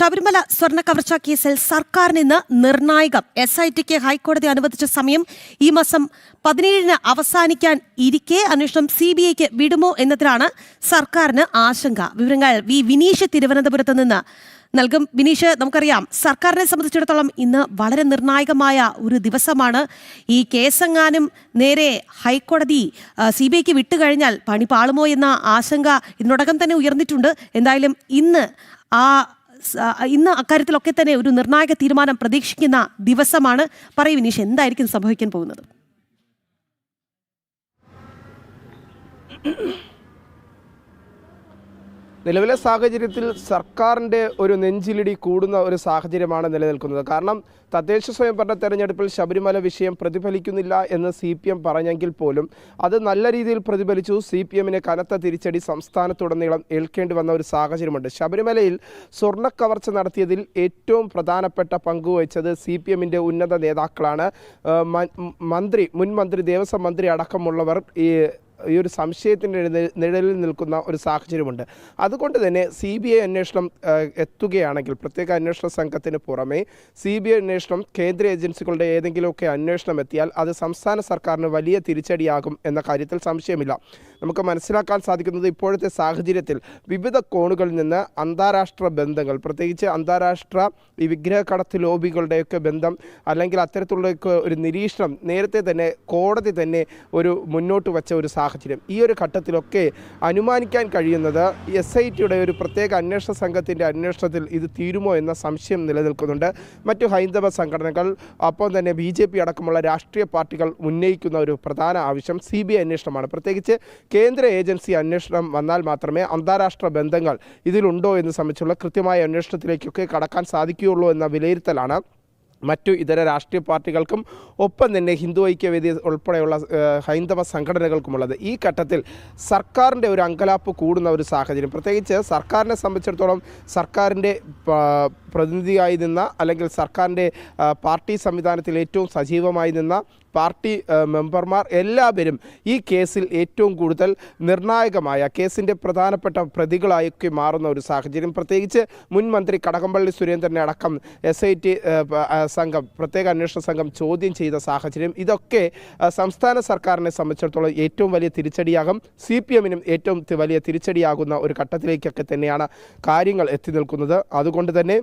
ശബരിമല സ്വർണ്ണ കവർച്ചാ കേസിൽ സർക്കാരിന് ഇന്ന് നിർണായകം. SITക്ക് ഹൈക്കോടതി അനുവദിച്ച സമയം ഈ മാസം 17-ന് അവസാനിക്കാൻ ഇരിക്കെ അന്വേഷണം CBIക്ക് വിടുമോ എന്നതിലാണ് സർക്കാരിന് ആശങ്ക. വിവരങ്ങൾ വിനീഷ് തിരുവനന്തപുരത്ത് നിന്ന് നൽകും. വിനീഷ്, നമുക്കറിയാം സർക്കാരിനെ സംബന്ധിച്ചിടത്തോളം ഇന്ന് വളരെ നിർണായകമായ ഒരു ദിവസമാണ്. ഈ കേസെങ്ങാനും നേരെ ഹൈക്കോടതി CBIക്ക് വിട്ടുകഴിഞ്ഞാൽ പണി പാളുമോ എന്ന ആശങ്ക ഇതിനോടകം തന്നെ ഉയർന്നിട്ടുണ്ട്. എന്തായാലും ഇന്ന് അക്കാര്യത്തിലൊക്കെ തന്നെ ഒരു നിർണായക തീരുമാനം പ്രതീക്ഷിക്കുന്ന ദിവസമാണ്. പറയൂ വിനീഷ്, എന്തായിരിക്കും സംഭവിക്കാൻ പോകുന്നത്? നിലവിലെ സാഹചര്യത്തിൽ സർക്കാരിൻ്റെ ഒരു നെഞ്ചിലിടി കൂടുന്ന ഒരു സാഹചര്യമാണ് നിലനിൽക്കുന്നത്. കാരണം തദ്ദേശ സ്വയംഭരണ തെരഞ്ഞെടുപ്പിൽ ശബരിമല വിഷയം പ്രതിഫലിക്കുന്നില്ല എന്ന് CPM പറഞ്ഞെങ്കിൽ പോലും അത് നല്ല രീതിയിൽ പ്രതിഫലിച്ചു. CPMന് കനത്ത തിരിച്ചടി സംസ്ഥാനത്തുടനീളം ഏൽക്കേണ്ടി വന്ന ഒരു സാഹചര്യമുണ്ട്. ശബരിമലയിൽ സ്വർണ്ണക്കവർച്ച നടത്തിയതിൽ ഏറ്റവും പ്രധാനപ്പെട്ട പങ്കുവഹിച്ചത് CPMൻ്റെ ഉന്നത നേതാക്കളാണ്. മുൻ മന്ത്രി, ദേവസ്വം മന്ത്രി അടക്കമുള്ളവർ ഈ ഒരു സംശയത്തിൻ്റെ നിഴലിൽ നിൽക്കുന്ന ഒരു സാഹചര്യമുണ്ട്. അതുകൊണ്ട് തന്നെ CBI അന്വേഷണം എത്തുകയാണെങ്കിൽ, പ്രത്യേക അന്വേഷണ സംഘത്തിന് പുറമെ CBI അന്വേഷണം കേന്ദ്ര ഏജൻസികളുടെ ഏതെങ്കിലുമൊക്കെ അന്വേഷണം എത്തിയാൽ അത് സംസ്ഥാന സർക്കാരിന് വലിയ തിരിച്ചടിയാകും എന്ന കാര്യത്തിൽ സംശയമില്ല. നമുക്ക് മനസ്സിലാക്കാൻ സാധിക്കുന്നത് ഇപ്പോഴത്തെ സാഹചര്യത്തിൽ വിവിധ കോണുകളിൽ നിന്ന് അന്താരാഷ്ട്ര ബന്ധങ്ങൾ, പ്രത്യേകിച്ച് അന്താരാഷ്ട്ര ഈ വിഗ്രഹക്കടത്ത് ലോബികളുടെയൊക്കെ ബന്ധം, അല്ലെങ്കിൽ അത്തരത്തിലുള്ളൊക്കെ ഒരു നിരീക്ഷണം നേരത്തെ തന്നെ കോടതി തന്നെ ഒരു മുന്നോട്ട് വച്ച ഒരു സാഹചര്യം. ഈ ഒരു ഘട്ടത്തിലൊക്കെ അനുമാനിക്കാൻ കഴിയുന്നത് SITയുടെ ഒരു പ്രത്യേക അന്വേഷണ സംഘത്തിൻ്റെ അന്വേഷണത്തിൽ ഇത് തീരുമോ എന്ന സംശയം നിലനിൽക്കുന്നുണ്ട്. മറ്റു ഹൈന്ദവ സംഘടനകൾ, ഒപ്പം തന്നെ BJP അടക്കമുള്ള രാഷ്ട്രീയ പാർട്ടികൾ ഉന്നയിക്കുന്ന ഒരു പ്രധാന ആവശ്യം CBI അന്വേഷണമാണ്. പ്രത്യേകിച്ച് കേന്ദ്ര ഏജൻസി അന്വേഷണം വന്നാൽ മാത്രമേ അന്താരാഷ്ട്ര ബന്ധങ്ങൾ ഇതിലുണ്ടോ എന്ന് സംബന്ധിച്ചുള്ള കൃത്യമായ അന്വേഷണത്തിലേക്കൊക്കെ കടക്കാൻ സാധിക്കുകയുള്ളൂ എന്ന വിലയിരുത്തലാണ് മറ്റു ഇതര രാഷ്ട്രീയ പാർട്ടികൾക്കും ഒപ്പം തന്നെ ഹിന്ദു ഐക്യവേദി ഉൾപ്പെടെയുള്ള ഹൈന്ദവ സംഘടനകൾക്കുമുള്ളത്. ഈ ഘട്ടത്തിൽ സർക്കാരിൻ്റെ ഒരു അങ്കലാപ്പ് കൂടുന്ന ഒരു സാഹചര്യം, പ്രത്യേകിച്ച് സർക്കാരിനെ സംബന്ധിച്ചിടത്തോളം സർക്കാരിൻ്റെ പ്രതിനിധിയായി നിന്ന, അല്ലെങ്കിൽ സർക്കാരിൻ്റെ പാർട്ടി സംവിധാനത്തിൽ ഏറ്റവും സജീവമായി നിന്ന പാർട്ടി മെമ്പർമാർ എല്ലാവരും ഈ കേസിൽ ഏറ്റവും കൂടുതൽ നിർണായകമായ കേസിൻ്റെ പ്രധാനപ്പെട്ട പ്രതികളായൊക്കെ മാറുന്ന ഒരു സാഹചര്യം. പ്രത്യേകിച്ച് മുൻ മന്ത്രി കടകംപള്ളി സുരേന്ദ്രനെ അടക്കം SIT സംഘം, പ്രത്യേക അന്വേഷണ സംഘം ചോദ്യം ചെയ്ത സാഹചര്യം, ഇതൊക്കെ സംസ്ഥാന സർക്കാരിനെ സംബന്ധിച്ചിടത്തോളം ഏറ്റവും വലിയ തിരിച്ചടിയാകും. CPMനും ഏറ്റവും വലിയ തിരിച്ചടിയാകുന്ന ഒരു ഘട്ടത്തിലേക്കൊക്കെ തന്നെയാണ് കാര്യങ്ങൾ എത്തി നിൽക്കുന്നത്. അതുകൊണ്ട് തന്നെ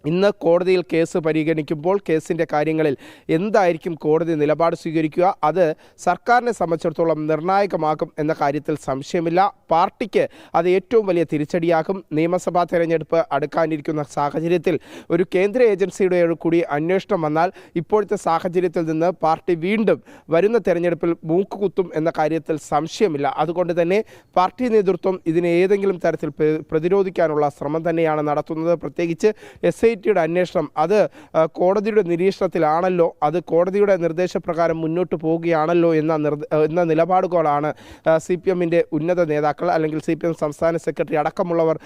ഇന്ന് കോടതിയിൽ കേസ് പരിഗണിക്കുമ്പോൾ കേസിൻ്റെ കാര്യങ്ങളിൽ എന്തായിരിക്കും കോടതി നിലപാട് സ്വീകരിക്കുക, അത് സർക്കാരിനെ സംബന്ധിച്ചിടത്തോളം നിർണായകമാകും എന്ന കാര്യത്തിൽ സംശയമില്ല. പാർട്ടിക്ക് അത് ഏറ്റവും വലിയ തിരിച്ചടിയാകും. നിയമസഭാ തെരഞ്ഞെടുപ്പ് അടുക്കാനിരിക്കുന്ന സാഹചര്യത്തിൽ ഒരു കേന്ദ്ര ഏജൻസിയുടെ കൂടി അന്വേഷണം വന്നാൽ ഇപ്പോഴത്തെ സാഹചര്യത്തിൽ നിന്ന് പാർട്ടി വീണ്ടും വരുന്ന തെരഞ്ഞെടുപ്പിൽ മൂക്കുകുത്തും എന്ന കാര്യത്തിൽ സംശയമില്ല. അതുകൊണ്ട് തന്നെ പാർട്ടി നേതൃത്വം ഇതിനെ ഏതെങ്കിലും തരത്തിൽ പ്രതിരോധിക്കാനുള്ള ശ്രമം തന്നെയാണ് നടത്തുന്നത്. പ്രത്യേകിച്ച് SITയുടെ അന്വേഷണം അത് കോടതിയുടെ നിരീക്ഷണത്തിലാണല്ലോ, അത് കോടതിയുടെ നിർദ്ദേശപ്രകാരം മുന്നോട്ട് പോവുകയാണല്ലോ എന്ന നിലപാടുകളാണ് CPMൻ്റെ ഉന്നത നേതാക്കൾ, അല്ലെങ്കിൽ CPM സംസ്ഥാന സെക്രട്ടറി അടക്കമുള്ളവർ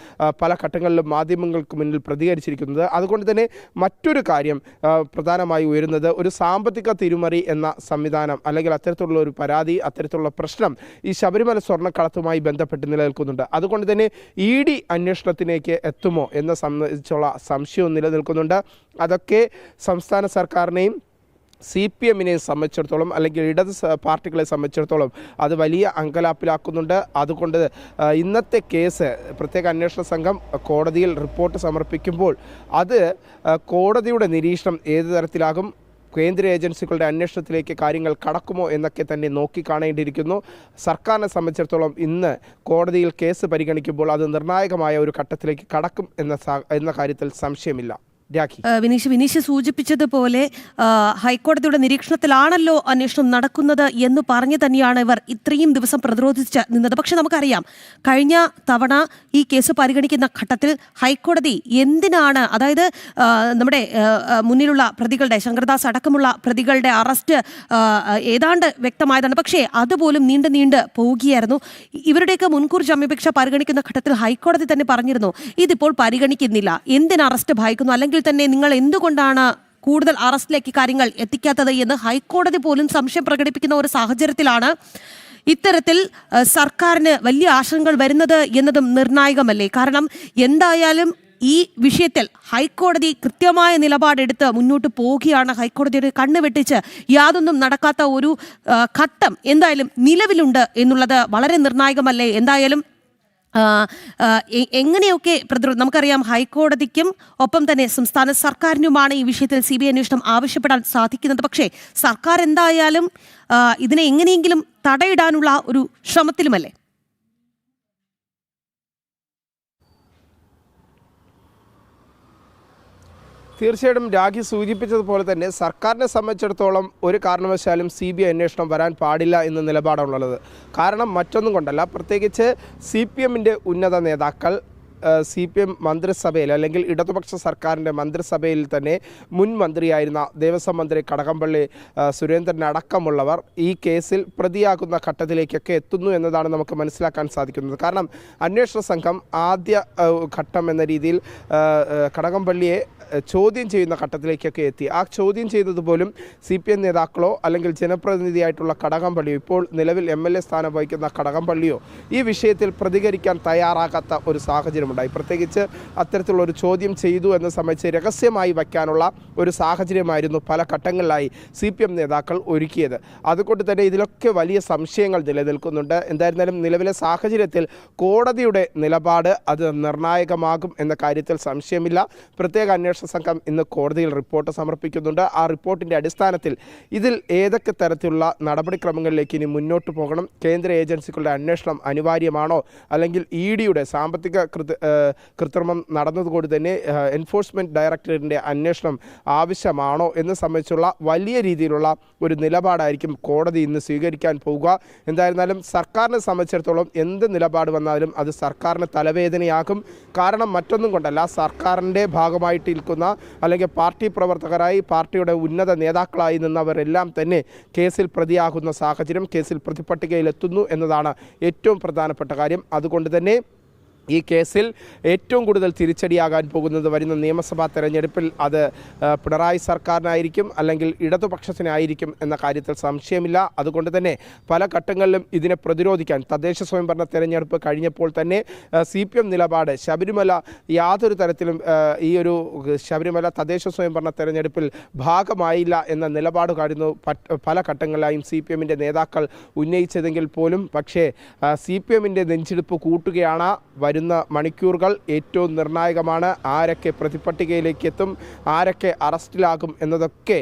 പല ഘട്ടങ്ങളിലും മാധ്യമങ്ങൾക്ക് മുന്നിൽ പ്രതികരിച്ചിരിക്കുന്നത്. അതുകൊണ്ട് തന്നെ മറ്റൊരു കാര്യം പ്രധാനമായി ഉയരുന്നത് ഒരു സാമ്പത്തിക തിരിമറി എന്ന സംവിധാനം, അല്ലെങ്കിൽ അത്തരത്തിലുള്ള ഒരു പരാതി, അത്തരത്തിലുള്ള പ്രശ്നം ഈ ശബരിമല സ്വർണ്ണക്കടത്തുമായി ബന്ധപ്പെട്ട് നിലനിൽക്കുന്നുണ്ട്. അതുകൊണ്ട് തന്നെ ED അന്വേഷണത്തിലേക്ക് എത്തുമോ എന്ന സംബന്ധിച്ചുള്ള സംശയവും നിലനിൽക്കുന്നുണ്ട്. അതൊക്കെ സംസ്ഥാന സർക്കാരിനെയും CPMനെയും സംബന്ധിച്ചിടത്തോളം, അല്ലെങ്കിൽ ഇടത് പാർട്ടികളെ സംബന്ധിച്ചിടത്തോളം അത് വലിയ അങ്കലാപ്പിലാക്കുന്നുണ്ട്. അതുകൊണ്ട് ഇന്നത്തെ കേസ് പ്രത്യേക അന്വേഷണ സംഘം കോടതിയിൽ റിപ്പോർട്ട് സമർപ്പിക്കുമ്പോൾ അത് കോടതിയുടെ നിരീക്ഷണം ഏത് തരത്തിലാകും, കേന്ദ്ര ഏജൻസികളുടെ അന്വേഷണത്തിലേക്ക് കാര്യങ്ങൾ കടക്കുമോ എന്നൊക്കെ തന്നെ നോക്കിക്കാണേണ്ടിയിരിക്കുന്നു. സർക്കാരിനെ സംബന്ധിച്ചിടത്തോളം ഇന്ന് കോടതിയിൽ കേസ് പരിഗണിക്കുമ്പോൾ അത് നിർണായകമായ ഒരു ഘട്ടത്തിലേക്ക് കടക്കും എന്ന കാര്യത്തിൽ സംശയമില്ല. വിനീഷ് സൂചിപ്പിച്ചതുപോലെ ഹൈക്കോടതിയുടെ നിരീക്ഷണത്തിലാണല്ലോ അന്വേഷണം നടക്കുന്നത് എന്ന് പറഞ്ഞു തന്നെയാണ് ഇവർ ഇത്രയും ദിവസം പ്രതിരോധിച്ച് നിന്നത്. പക്ഷെ നമുക്കറിയാം, കഴിഞ്ഞ തവണ ഈ കേസ് പരിഗണിക്കുന്ന ഘട്ടത്തിൽ ഹൈക്കോടതി എന്തിനാണ്, അതായത് നമ്മുടെ മുന്നിലുള്ള പ്രതികളുടെ, ശങ്കർദാസ് അടക്കമുള്ള പ്രതികളുടെ അറസ്റ്റ് ഏതാണ്ട് വ്യക്തമായതാണ്. പക്ഷേ അതുപോലും നീണ്ട് പോവുകയായിരുന്നു. ഇവരുടെയൊക്കെ മുൻകൂർ ജാമ്യാപേക്ഷ പരിഗണിക്കുന്ന ഘട്ടത്തിൽ ഹൈക്കോടതി തന്നെ പറഞ്ഞിരുന്നു, ഇതിപ്പോൾ പരിഗണിക്കുന്നില്ല, എന്തിന് അറസ്റ്റ് ഭയക്കുന്നു, അല്ലെങ്കിൽ തന്നെ നിങ്ങൾ എന്തുകൊണ്ടാണ് കൂടുതൽ അറസ്റ്റിലേക്ക് കാര്യങ്ങൾ എത്തിക്കാത്തത് എന്ന് ഹൈക്കോടതി പോലും സംശയം പ്രകടിപ്പിക്കുന്ന ഒരു സാഹചര്യത്തിലാണ് ഇത്തരത്തിൽ സർക്കാരിന് വലിയ ആശങ്കകൾ വരുന്നത് എന്നതും നിർണായകമല്ലേ? കാരണം എന്തായാലും ഈ വിഷയത്തിൽ ഹൈക്കോടതി കൃത്യമായ നിലപാടെടുത്ത് മുന്നോട്ട് പോവുകയാണ്. ഹൈക്കോടതിയുടെ കണ്ണ് വെട്ടിച്ച് യാതൊന്നും നടക്കാത്ത ഒരു ഘട്ടം എന്തായാലും നിലവിലുണ്ട് എന്നുള്ളത് വളരെ നിർണായകമല്ലേ? എന്തായാലും എങ്ങനെയൊക്കെ നമുക്കറിയാം, ഹൈക്കോടതിക്കും ഒപ്പം തന്നെ സംസ്ഥാന സർക്കാരിനുമാണ് ഈ വിഷയത്തിൽ CBI അന്വേഷണം ആവശ്യപ്പെടാൻ സാധിക്കുന്നത്. പക്ഷേ സർക്കാർ എന്തായാലും ഇതിനെ എങ്ങനെയെങ്കിലും തടയിടാനുള്ള ഒരു ശ്രമത്തിലുമല്ലേ? തീർച്ചയായിട്ടും രാഖി സൂചിപ്പിച്ചതുപോലെ തന്നെ സർക്കാരിനെ സംബന്ധിച്ചിടത്തോളം ഒരു കാരണവശാലും CBI അന്വേഷണം വരാൻ പാടില്ല എന്ന നിലപാടാണുള്ളത്. കാരണം മറ്റൊന്നും കൊണ്ടല്ല, പ്രത്യേകിച്ച് CPMൻ്റെ ഉന്നത നേതാക്കൾ CPM മന്ത്രിസഭയിൽ അല്ലെങ്കിൽ ഇടതുപക്ഷ സർക്കാരിൻ്റെ മന്ത്രിസഭയിൽ തന്നെ മുൻ മന്ത്രിയായിരുന്ന ദേവസ്വം മന്ത്രി കടകംപള്ളി സുരേന്ദ്രൻ അടക്കമുള്ളവർ ഈ കേസിൽ പ്രതിയാകുന്ന ഘട്ടത്തിലേക്കൊക്കെ എത്തുന്നു എന്നതാണ് നമുക്ക് മനസ്സിലാക്കാൻ സാധിക്കുന്നത്. കാരണം അന്വേഷണ സംഘം ആദ്യ ഘട്ടം എന്ന രീതിയിൽ കടകംപള്ളിയെ ചോദ്യം ചെയ്യുന്ന ഘട്ടത്തിലേക്കൊക്കെ എത്തി. ആ ചോദ്യം ചെയ്തത് പോലും CPM നേതാക്കളോ അല്ലെങ്കിൽ ജനപ്രതിനിധിയായിട്ടുള്ള കടകംപള്ളിയോ, ഇപ്പോൾ നിലവിൽ MLA സ്ഥാനം വഹിക്കുന്ന കടകംപള്ളിയോ ഈ വിഷയത്തിൽ പ്രതികരിക്കാൻ തയ്യാറാകാത്ത ഒരു സാഹചര്യമുണ്ടായി. പ്രത്യേകിച്ച് അത്തരത്തിലുള്ള ഒരു ചോദ്യം ചെയ്തു എന്ന് സംബന്ധിച്ച് രഹസ്യമായി വയ്ക്കാനുള്ള ഒരു സാഹചര്യമായിരുന്നു പല ഘട്ടങ്ങളിലായി CPM നേതാക്കൾ ഒരുക്കിയത്. അതുകൊണ്ട് തന്നെ ഇതിലൊക്കെ വലിയ സംശയങ്ങൾ നിലനിൽക്കുന്നുണ്ട്. എന്തായിരുന്നാലും നിലവിലെ സാഹചര്യത്തിൽ കോടതിയുടെ നിലപാട് അത് നിർണായകമാകും എന്ന കാര്യത്തിൽ സംശയമില്ല. പ്രത്യേക അന്വേഷണ സംഘം ഇന്ന് കോടതിയിൽ റിപ്പോർട്ട് സമർപ്പിക്കുന്നുണ്ട്. ആ റിപ്പോർട്ടിൻ്റെ അടിസ്ഥാനത്തിൽ ഇതിൽ ഏതൊക്കെ തരത്തിലുള്ള നടപടിക്രമങ്ങളിലേക്ക് ഇനി മുന്നോട്ട് പോകണം, കേന്ദ്ര ഏജൻസികളുടെ അന്വേഷണം അനിവാര്യമാണോ, അല്ലെങ്കിൽ EDയുടെ സാമ്പത്തിക കൃത്രിമം നടന്നതുകൊണ്ട് തന്നെ എൻഫോഴ്സ്മെൻറ്റ് ഡയറക്ടറേറ്റിൻ്റെ അന്വേഷണം ആവശ്യമാണോ എന്ന് സംബന്ധിച്ചുള്ള വലിയ രീതിയിലുള്ള ഒരു നിലപാടായിരിക്കും കോടതി ഇന്ന് സ്വീകരിക്കാൻ പോവുക. എന്തായിരുന്നാലും സർക്കാരിനെ സംബന്ധിച്ചിടത്തോളം എന്ത് നിലപാട് വന്നാലും അത് സർക്കാരിന് തലവേദനയാകും. കാരണം മറ്റൊന്നും കൊണ്ടല്ല, സർക്കാരിൻ്റെ ഭാഗമായിട്ട് അല്ലെങ്കിൽ പാർട്ടി പ്രവർത്തകരായി പാർട്ടിയുടെ ഉന്നത നേതാക്കളായി നിന്നവരെല്ലാം തന്നെ കേസിൽ പ്രതിയാകുന്ന സാഹചര്യം, കേസിൽ പ്രതിപട്ടികയിലെത്തുന്നു എന്നതാണ് ഏറ്റവും പ്രധാനപ്പെട്ട കാര്യം. അതുകൊണ്ട് തന്നെ ഈ കേസിൽ ഏറ്റവും കൂടുതൽ തിരിച്ചടിയാകാൻ പോകുന്നത് വരുന്ന നിയമസഭാ തെരഞ്ഞെടുപ്പിൽ അത് പിണറായി സർക്കാരിനായിരിക്കും അല്ലെങ്കിൽ ഇടതുപക്ഷത്തിനായിരിക്കും എന്ന കാര്യത്തിൽ സംശയമില്ല. അതുകൊണ്ട് തന്നെ പല ഘട്ടങ്ങളിലും ഇതിനെ പ്രതിരോധിക്കാൻ തദ്ദേശ സ്വയംഭരണ തെരഞ്ഞെടുപ്പ് കഴിഞ്ഞപ്പോൾ തന്നെ CPM നിലപാട് ശബരിമല യാതൊരു തരത്തിലും ഈ ഒരു ശബരിമല തദ്ദേശ സ്വയംഭരണ തെരഞ്ഞെടുപ്പിൽ ഭാഗമായില്ല എന്ന നിലപാടുകാരുന്നു പല ഘട്ടങ്ങളിലായും CPMൻ്റെ നേതാക്കൾ ഉന്നയിച്ചതെങ്കിൽ പോലും. പക്ഷേ CPMൻ്റെ നെഞ്ചിടിപ്പ് കൂട്ടുകയാണ്. വരുന്ന മണിക്കൂറുകൾ ഏറ്റവും നിർണായകമാണ്. ആരൊക്കെ പ്രതിപട്ടികയിലേക്ക് എത്തും, ആരൊക്കെ അറസ്റ്റിലാകും എന്നതൊക്കെ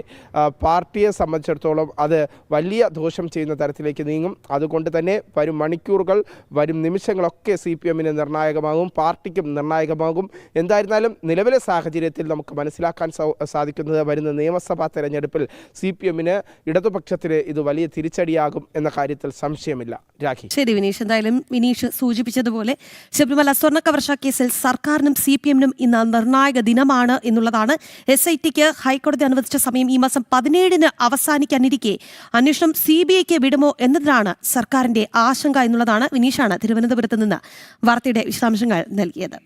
പാർട്ടിയെ സംബന്ധിച്ചിടത്തോളം അത് വലിയ ദോഷം ചെയ്യുന്ന തരത്തിലേക്ക് നീങ്ങും. അതുകൊണ്ട് തന്നെ വരും മണിക്കൂറുകൾ, വരും നിമിഷങ്ങളൊക്കെ CPMന് നിർണായകമാകും, പാർട്ടിക്കും നിർണായകമാകും. എന്തായിരുന്നാലും നിലവിലെ സാഹചര്യത്തിൽ നമുക്ക് മനസ്സിലാക്കാൻ സാധിക്കുന്നത് വരുന്ന നിയമസഭാ തെരഞ്ഞെടുപ്പിൽ CPMന് ഇടതുപക്ഷത്തിന് ഇത് വലിയ തിരിച്ചടിയാകും എന്ന കാര്യത്തിൽ സംശയമില്ല. രാഖി. ശരി വിനീഷ്, എന്തായാലും വിനീഷ് സൂചിപ്പിച്ചതുപോലെ ശബരിമല സ്വർണ്ണ കവർച്ചാ കേസിൽ സർക്കാരിനും CPMനും ഇന്ന് നിർണായക ദിനമാണ് എന്നുള്ളതാണ്. SITക്ക് ഹൈക്കോടതി അനുവദിച്ച സമയം ഈ മാസം 17-ന് അവസാനിക്കാനിരിക്കെ അന്വേഷണം CBIക്ക് വിടുമോ എന്നതിനാണ് സർക്കാരിന്റെ ആശങ്ക എന്നുള്ളതാണ്. വിനീഷാണ് തിരുവനന്തപുരത്ത് നിന്ന് വാർത്തയുടെ വിശദാംശങ്ങൾ നൽകിയത്.